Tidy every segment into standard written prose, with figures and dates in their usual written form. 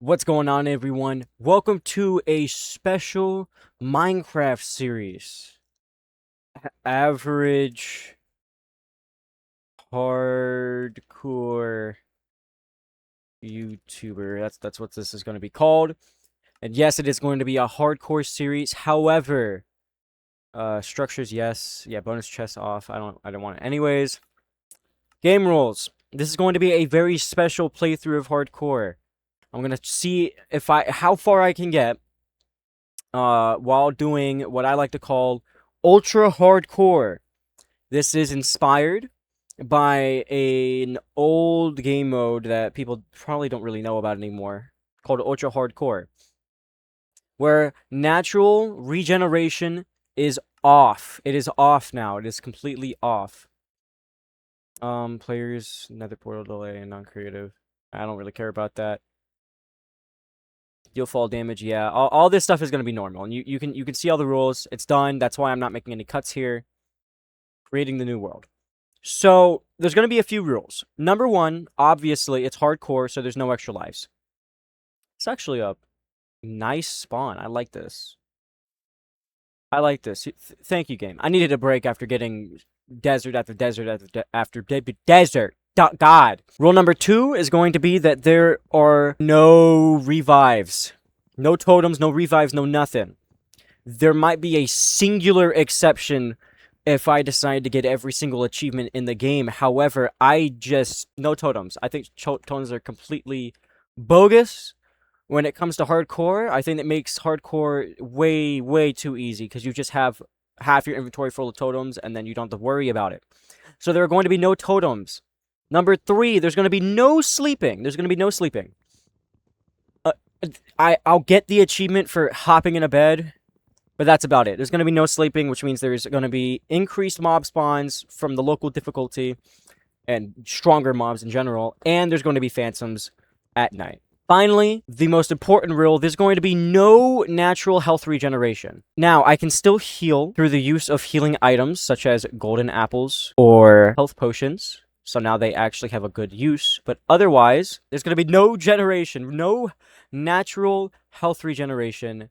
What's going on, everyone? Welcome to a special Minecraft series. Average hardcore YouTuber. That's what this is going to be called. And yes, it is going to be a hardcore series. However, structures, yes. Yeah, bonus chest off. I don't want it anyways. Game rules. This is going to be a very special playthrough of hardcore. I'm gonna see how far I can get while doing what I like to call ultra hardcore. This is inspired by an old game mode that people probably don't really know about anymore, called ultra hardcore, where natural regeneration is off. It is off now. It is completely off. Players, nether portal delay, and non-creative. I don't really care about that. Deal fall damage, yeah. All this stuff is gonna be normal, and you can see all the rules. It's done. That's why I'm not making any cuts here. Creating the new world. So there's gonna be a few rules. Number one, obviously, it's hardcore, so there's no extra lives. It's actually a nice spawn. I like this. I like this. Thank you, game. I needed a break after getting desert after desert after desert. God. Rule number two is going to be that there are no revives. No totems, no revives, no nothing. There might be a singular exception if I decide to get every single achievement in the game. However, no totems. I think totems are completely bogus. When it comes to hardcore, I think it makes hardcore way, way too easy because you just have half your inventory full of totems and then you don't have to worry about it. So there are going to be no totems. Number three, there's going to be no sleeping. There's going to be no sleeping. I'll get the achievement for hopping in a bed, but that's about it. There's going to be no sleeping, which means there's going to be increased mob spawns from the local difficulty and stronger mobs in general, and there's going to be phantoms at night. Finally, the most important rule, there's going to be no natural health regeneration. Now, I can still heal through the use of healing items, such as golden apples or health potions. So now they actually have a good use. But otherwise, there's going to be no generation, no natural health regeneration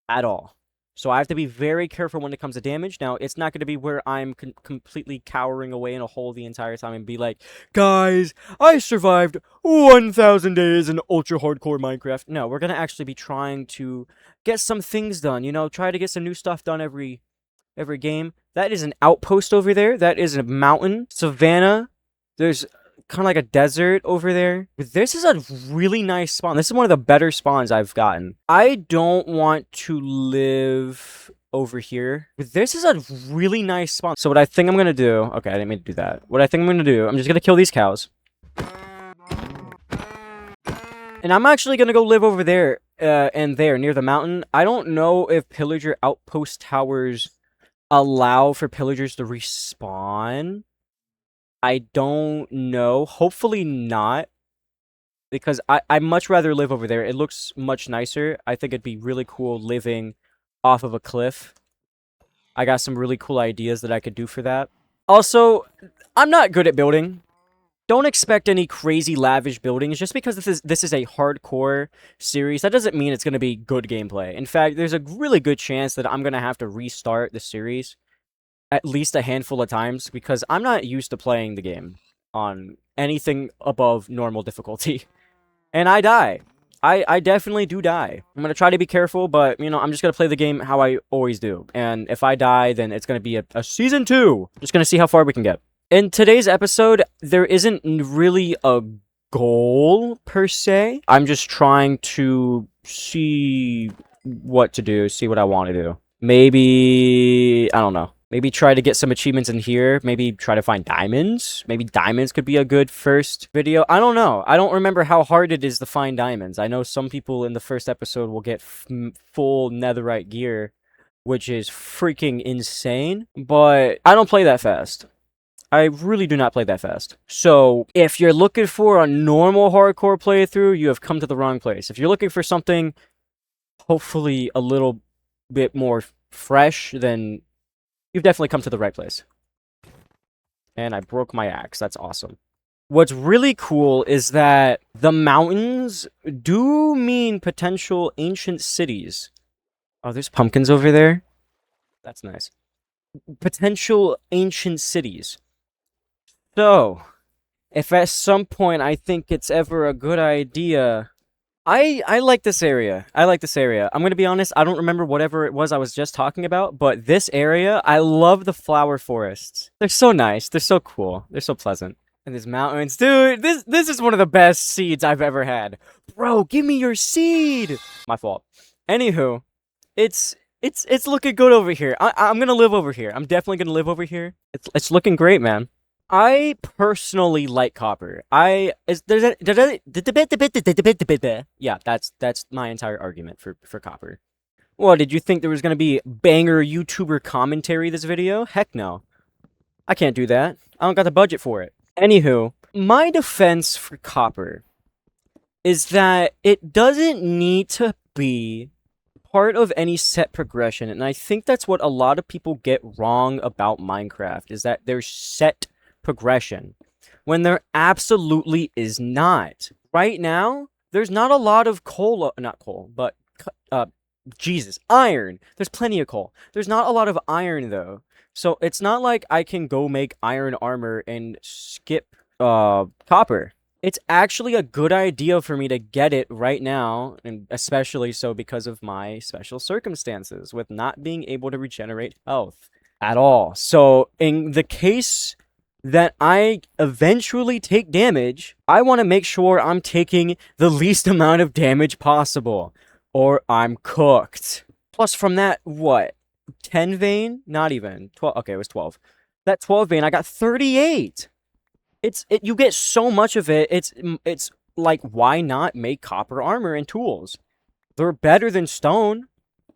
at all. So I have to be very careful when it comes to damage. Now, it's not going to be where I'm completely cowering away in a hole the entire time and be like, guys, I survived 1,000 days in ultra hardcore Minecraft. No, we're going to actually be trying to get some things done, try to get some new stuff done every game. That is an outpost over there. That is a mountain. Savannah. There's kind of like a desert over there. This is a really nice spawn. This is one of the better spawns I've gotten. I don't want to live over here. This is a really nice spawn. So what I think I'm going to do... Okay, I didn't mean to do that. What I think I'm going to do... I'm just going to kill these cows. And I'm actually going to go live over there and there near the mountain. I don't know if pillager outpost towers allow for pillagers to respawn. I don't know. Hopefully not. Because I'd much rather live over there. It looks much nicer. I think it'd be really cool living off of a cliff. I got some really cool ideas that I could do for that. Also, I'm not good at building. Don't expect any crazy lavish buildings. Just because this is a hardcore series, that doesn't mean it's going to be good gameplay. In fact, there's a really good chance that I'm going to have to restart the series at least a handful of times because I'm not used to playing the game on anything above normal difficulty. And I die. I definitely do die. I'm going to try to be careful, but, I'm just going to play the game how I always do. And if I die, then it's going to be a Season 2. Just going to see how far we can get. In today's episode, there isn't really a goal, per se. I'm just trying to see what to do, see what I want to do. Maybe... I don't know. Maybe try to get some achievements in here. Maybe try to find diamonds. Maybe diamonds could be a good first video. I don't know. I don't remember how hard it is to find diamonds. I know some people in the first episode will get full netherite gear, which is freaking insane. But I don't play that fast. I really do not play that fast. So, if you're looking for a normal hardcore playthrough, you have come to the wrong place. If you're looking for something, hopefully a little bit more fresh, then you've definitely come to the right place. And I broke my axe. That's awesome. What's really cool is that the mountains do mean potential ancient cities. Oh, there's pumpkins over there. That's nice. Potential ancient cities. So, if at some point I think it's ever a good idea, I like this area. I like this area. I'm gonna be honest, I don't remember whatever it was I was just talking about, but this area, I love the flower forests. They're so nice. They're so cool. They're so pleasant. And these mountains, dude, this is one of the best seeds I've ever had. Bro, give me your seed. My fault. Anywho, it's looking good over here. I'm gonna live over here. I'm definitely gonna live over here. It's looking great, man. I personally like copper. Yeah, that's my entire argument for copper. Well, did you think there was gonna be banger YouTuber commentary this video? Heck no. I can't do that. I don't got the budget for it. Anywho, my defense for copper is that it doesn't need to be part of any set progression, and I think that's what a lot of people get wrong about Minecraft, is that there's set progression, when there absolutely is not. Right now, there's not a lot of not coal, but, Jesus, iron. There's plenty of coal. There's not a lot of iron, though. So it's not like I can go make iron armor and skip, copper. It's actually a good idea for me to get it right now, and especially so because of my special circumstances with not being able to regenerate health at all. So in the case that I eventually take damage, I want to make sure I'm taking the least amount of damage possible, or I'm cooked. Plus from that, what? 10 vein? Not even. 12. Okay, it was 12. That 12 vein, I got 38. You get so much of it. It's like, why not make copper armor and tools? They're better than stone.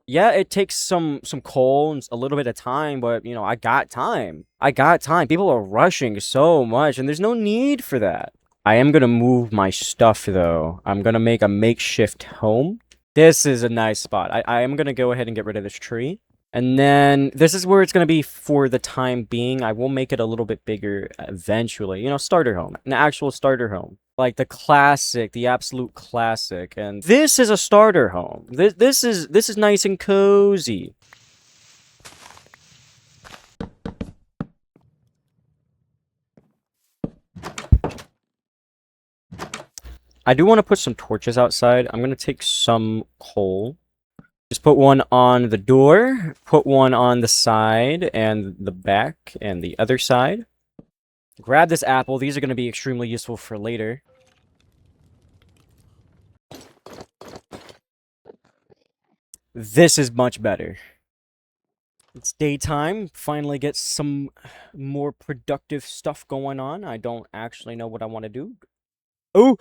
Yeah, it takes some coal and a little bit of time, but you know, I got time. I got time. People are rushing so much, and there's no need for that. I am gonna move my stuff though. I'm gonna make a makeshift home. This is a nice spot. I am gonna go ahead and get rid of this tree. And then this is where it's going to be for the time being. I will make it a little bit bigger eventually. You know, starter home. An actual starter home. Like the classic, the absolute classic. And this is a starter home. This is nice and cozy. I do want to put some torches outside. I'm going to take some coal. Just put one on the door, put one on the side and the back and the other side. Grab this apple. These are going to be extremely useful for later. This is much better. It's daytime. Finally get some more productive stuff going on. I don't actually know what I want to do. Oh,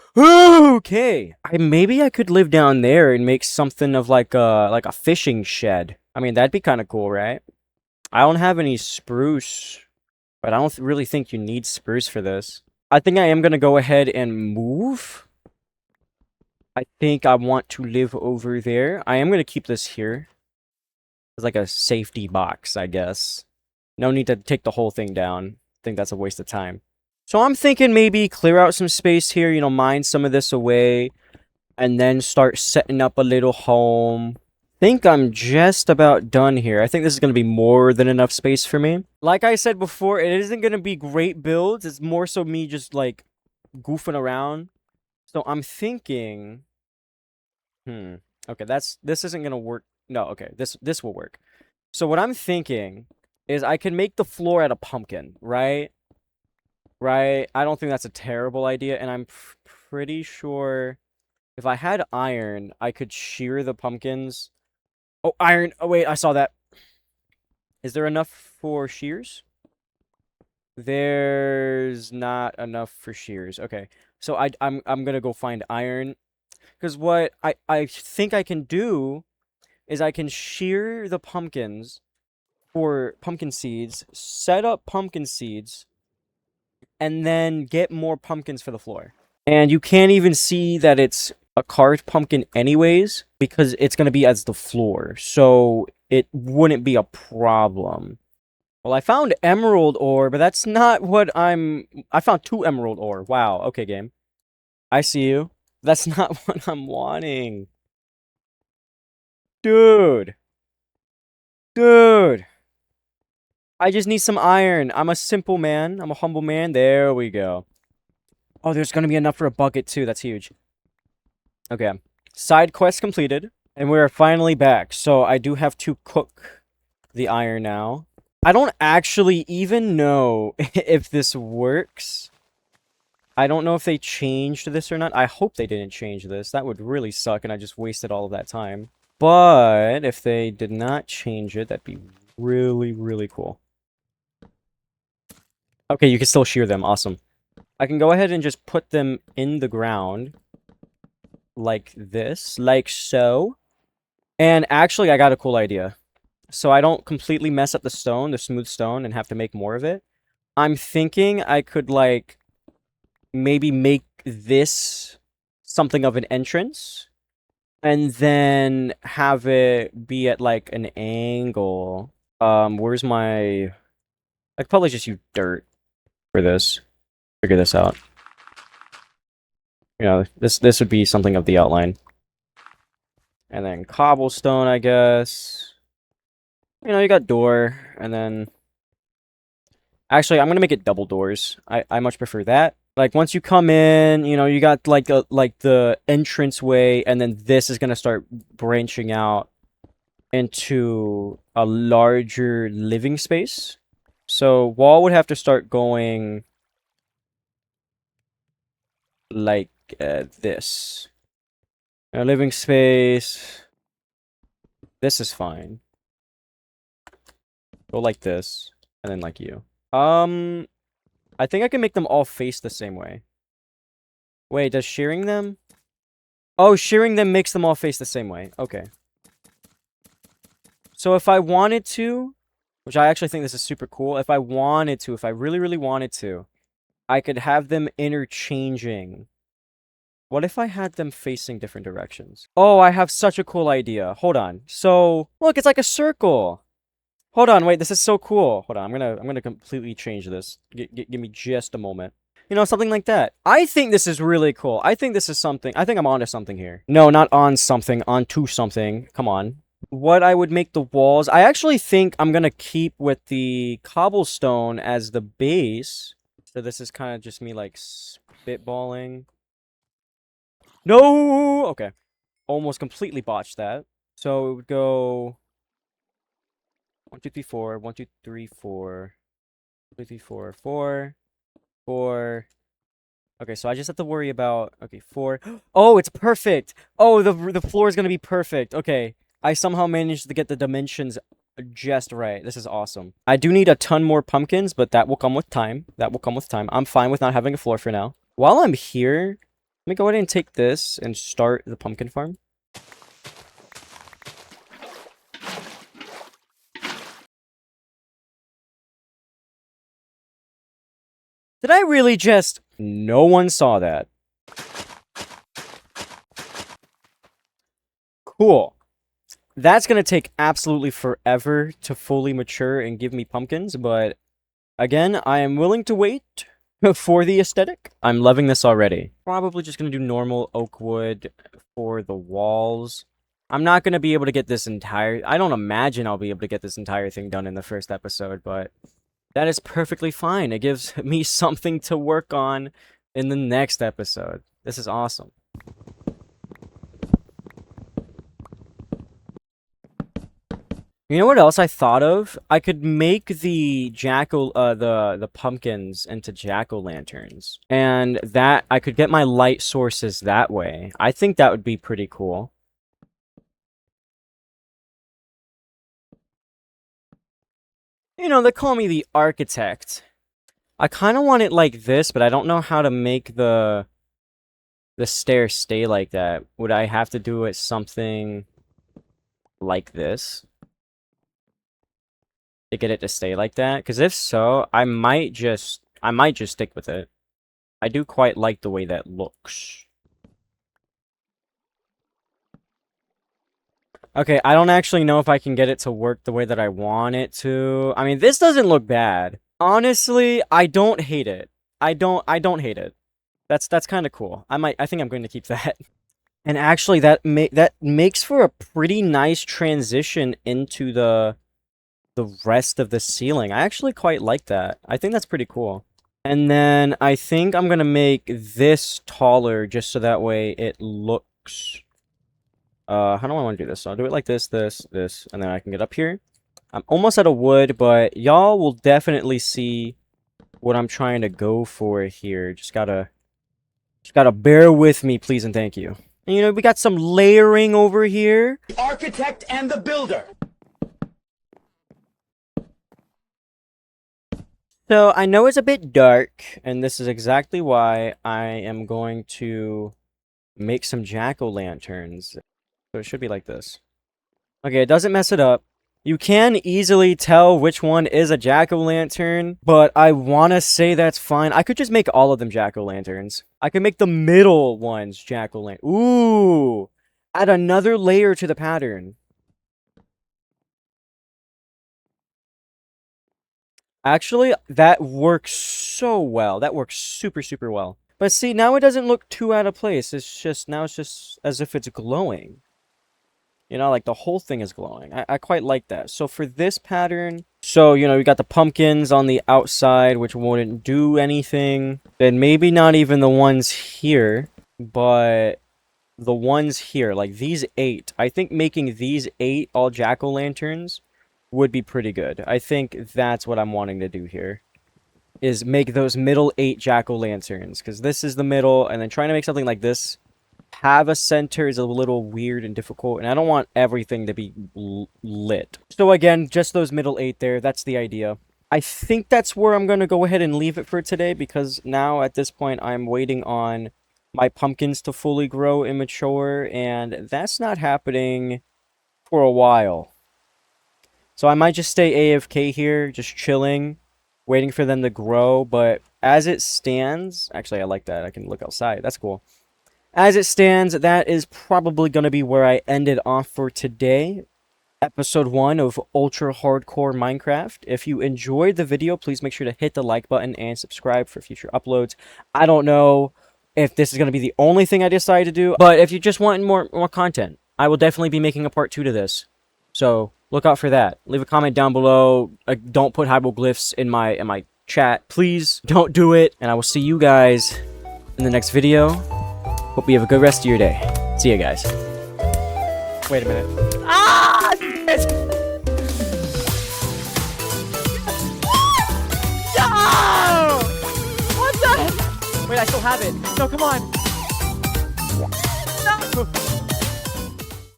okay. Maybe I could live down there and make something of like a fishing shed. I mean, that'd be kind of cool, right? I don't have any spruce, but I don't really think you need spruce for this. I think I am gonna go ahead and move. I think I want to live over there. I am gonna keep this here. It's like a safety box, I guess. No need to take the whole thing down. I think that's a waste of time. So I'm thinking maybe clear out some space here, you know, mine some of this away, and then start setting up a little home. Think I'm just about done here. I think this is going to be more than enough space for me. Like I said before, it isn't going to be great builds. It's more so me just, like, goofing around. So I'm thinking... Okay, this isn't going to work. No, okay, this will work. So what I'm thinking is I can make the floor out of pumpkin, right? Right? I don't think that's a terrible idea, and I'm pretty sure if I had iron, I could shear the pumpkins. Oh, iron. Oh, wait, I saw that. Is there enough for shears? There's not enough for shears. Okay. So I'm gonna go find iron. Because what I think I can do is I can shear the pumpkins for pumpkin seeds, set up pumpkin seeds, and then get more pumpkins for the floor. And you can't even see that it's a carved pumpkin anyways, because it's going to be as the floor. So it wouldn't be a problem. Well, I found emerald ore, but that's not what I found 2 emerald ore. Wow. Okay, game. I see you. That's not what I'm wanting. Dude. Dude. I just need some iron. I'm a simple man. I'm a humble man. There we go. Oh, there's gonna be enough for a bucket too. That's huge. Okay. Side quest completed. And we're finally back. So I do have to cook the iron now. I don't actually even know if this works. I don't know if they changed this or not. I hope they didn't change this. That would really suck and I just wasted all of that time. But if they did not change it, that'd be really, really cool. Okay, you can still shear them. Awesome. I can go ahead and just put them in the ground. Like this. Like so. And actually, I got a cool idea. So I don't completely mess up the stone, the smooth stone, and have to make more of it. I'm thinking I could, like, maybe make this something of an entrance. And then have it be at, like, an angle. Where's my... I could probably just use dirt for this. Figure this out. You know, this would be something of the outline. And then cobblestone, I guess. You know, you got door, and then... Actually, I'm gonna make it double doors. I much prefer that. Like, once you come in, you know, you got, like, the entranceway, and then this is gonna start branching out into a larger living space. So, wall would have to start going like this. A living space. This is fine. Go like this, and then like you. I think I can make them all face the same way. Wait, does shearing them? Oh, shearing them makes them all face the same way. Okay. So if I wanted to, which I actually think this is super cool, if I wanted to, if I really, really wanted to, I could have them interchanging. What if I had them facing different directions? Oh, I have such a cool idea. Hold on. So, look, it's like a circle. Hold on, wait, this is so cool. Hold on, I'm gonna completely change this. Give me just a moment. You know, something like that. I think this is really cool. I think this is something. I think I'm onto something here. No, not on something, onto something. Come on. What I would make the walls... I actually think I'm gonna keep with the cobblestone as the base. So this is kind of just me, like, spitballing. No! Okay. Almost completely botched that. So it would go... 1, 2, 3, 4. 1, 2, 3, 4. 2, 3, 4. 4. 4. Okay, so I just have to worry about... Okay, 4. Oh, it's perfect! Oh, the floor is gonna be perfect. Okay. I somehow managed to get the dimensions just right. This is awesome. I do need a ton more pumpkins, but that will come with time. That will come with time. I'm fine with not having a floor for now. While I'm here, let me go ahead and take this and start the pumpkin farm. Did I really just... No one saw that. Cool. That's going to take absolutely forever to fully mature and give me pumpkins, but again, I am willing to wait for the aesthetic. I'm loving this already. Probably just going to do normal oak wood for the walls. I'm not going to be able to get this entire... I don't imagine I'll be able to get this entire thing done in the first episode, but that is perfectly fine. It gives me something to work on in the next episode. This is awesome. You know what else I thought of? I could make the the pumpkins into jack-o'-lanterns. And that, I could get my light sources that way. I think that would be pretty cool. You know, they call me the architect. I kind of want it like this, but I don't know how to make the stairs stay like that. Would I have to do it something like this to get it to stay like that? Because if so, I might just stick with it. I do quite like the way that looks. Okay, I don't actually know if I can get it to work the way that I want it to. I mean, this doesn't look bad. Honestly, I don't hate it. I don't hate it. That's kind of cool. I think I'm going to keep that. And actually that makes for a pretty nice transition into the rest of the ceiling. I actually quite like that. I think that's pretty cool. And then I think I'm going to make this taller just so that way it looks how do I want to do this? So I'll do it like this, and then I can get up here. I'm almost out of wood, but y'all will definitely see what I'm trying to go for here. Just gotta bear with me, please and thank you. And, you know, we got some layering over here. The architect and the builder. So I know it's a bit dark, and this is exactly why I am going to make some jack-o'-lanterns. So it should be like this. Okay, it doesn't mess it up. You can easily tell which one is a jack-o'-lantern, but I want to say that's fine. I could just make all of them jack-o'-lanterns. I could make the middle ones jack-o'-lantern. Ooh! Add another layer to the pattern. Actually, that works so well. That works super, super well. But see, now it doesn't look too out of place. Now it's just as if it's glowing. You know, like the whole thing is glowing. I quite like that. So for this pattern, so, you know, we got the pumpkins on the outside, which wouldn't do anything. Then maybe not even the ones here, but the ones here, like these 8. I think making these 8 all jack-o'-lanterns would be pretty good. I think that's what I'm wanting to do here, is make those middle 8 jack-o'-lanterns, because this is the middle, and then trying to make something like this have a center is a little weird and difficult, and I don't want everything to be lit. So again, just those middle 8 there, that's the idea. I think that's where I'm going to go ahead and leave it for today, because now at this point I'm waiting on my pumpkins to fully grow and mature, and that's not happening for a while. So I might just stay AFK here, just chilling, waiting for them to grow, but as it stands, actually I like that, I can look outside, that's cool. As it stands, that is probably going to be where I ended off for today. Episode 1 of Ultra Hardcore Minecraft. If you enjoyed the video, please make sure to hit the like button and subscribe for future uploads. I don't know if this is going to be the only thing I decide to do, but if you just want more content, I will definitely be making a part 2 to this. So look out for that. Leave a comment down below. Don't put hieroglyphs in my chat. Please don't do it. And I will see you guys in the next video. Hope you have a good rest of your day. See you guys. Wait a minute. Ah! Shit! No! What the? Wait, I still have it. No, come on. No!